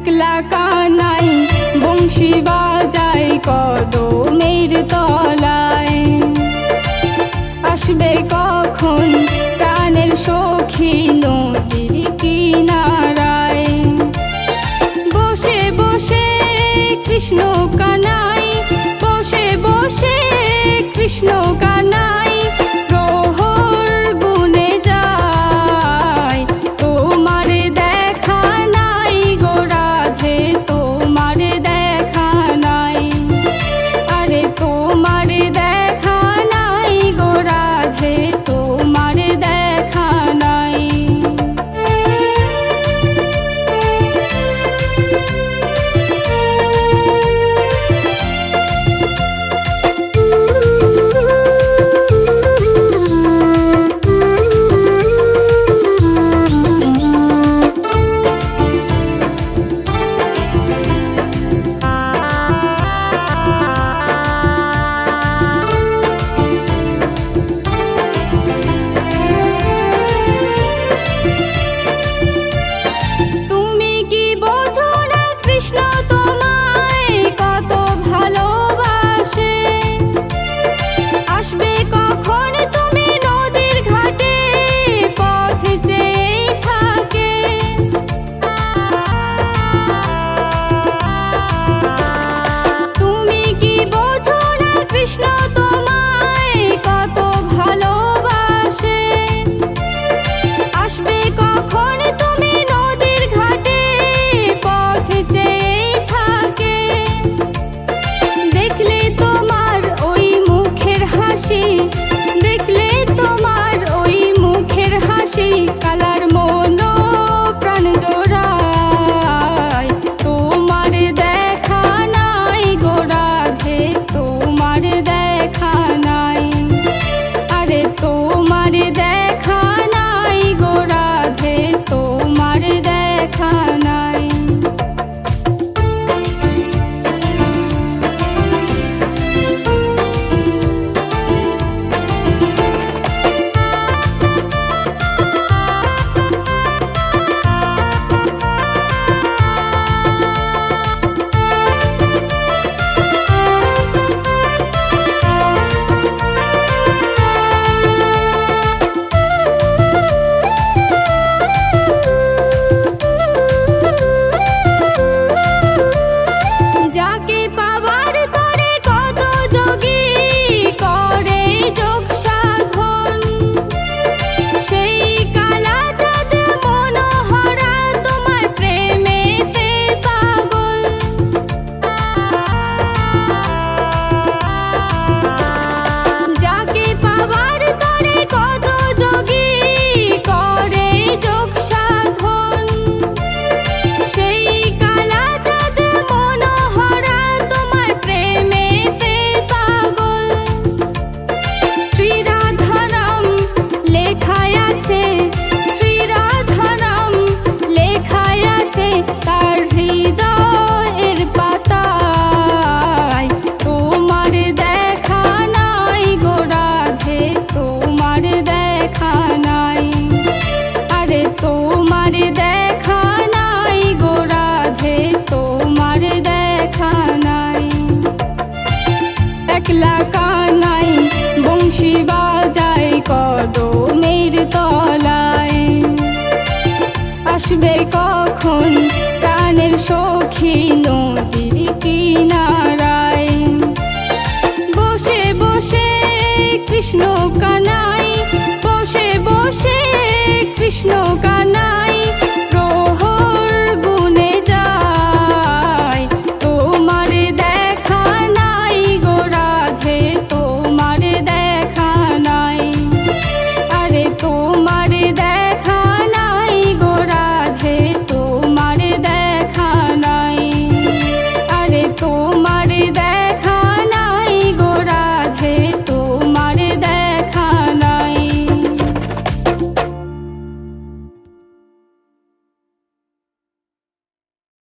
একলা কানাই বংশী বাজায় কদমের তলায়। আসবে কখন প্রাণের সখী নদীর কিনারায়। বসে বসে কৃষ্ণ কানাই, বসে বসে কৃষ্ণ কানাই প্রহর গুনে যায়। তোমার দেখা নাই গো রাধে, তোমার দেখা নাই। আরে তোমার দেখা নাই গো রাধে, তোমার দেখা নাই। কৃষ্ণ তোমায় কত ভালোবাসে। আসবে কখন তুমি নদীর ঘাটে, পথ চেয়ে থাকে। তুমি কি বোঝো না কৃষ্ণ তোমায় কত ভালোবাসে। আসবে কখন তুমি নদীর ঘাটে, পথ চেয়ে থাকে। দেখলে তোমার ওই মুখের হাসি, দেখলে তোমার ওই মুখের হাসি কালার মন প্রাণ জোড়ায়। তোমার দেখা নাই গো রাধে, তোমার দেখা নাই। আরে তোমার দেখা নাই গো রাধে, তোমার দেখা নাই। যাকে পাবার করে কত যোগী করে যোগ সাধন, সেই কালা চাঁদ মনোহরা তোমার প্রেমেতে পাগল। যাকে পাবার করে কত যোগী করে যোগ সাধন, সেই কালা চাঁদ মনোহরা তোমার প্রেমেতে পাগল। শ্রীরাধারাম লেখায় আছে, শ্রীরাধারাম লেখায় আছে তার হৃদয়ের পাতায়। তোমার দেখা নাই গো রাধে, তোমার দেখা নাই। আরে তোমার দেখা নাই গো রাধে, তোমার দেখা নাই। একলা কানাই বংশী বাজায় কদমের তলায়। আসবে কখন প্রাণের সখী নদীর কিনারায়। বসে বসে কৃষ্ণ কানাই, বসে বসে কৃষ্ণ কানাই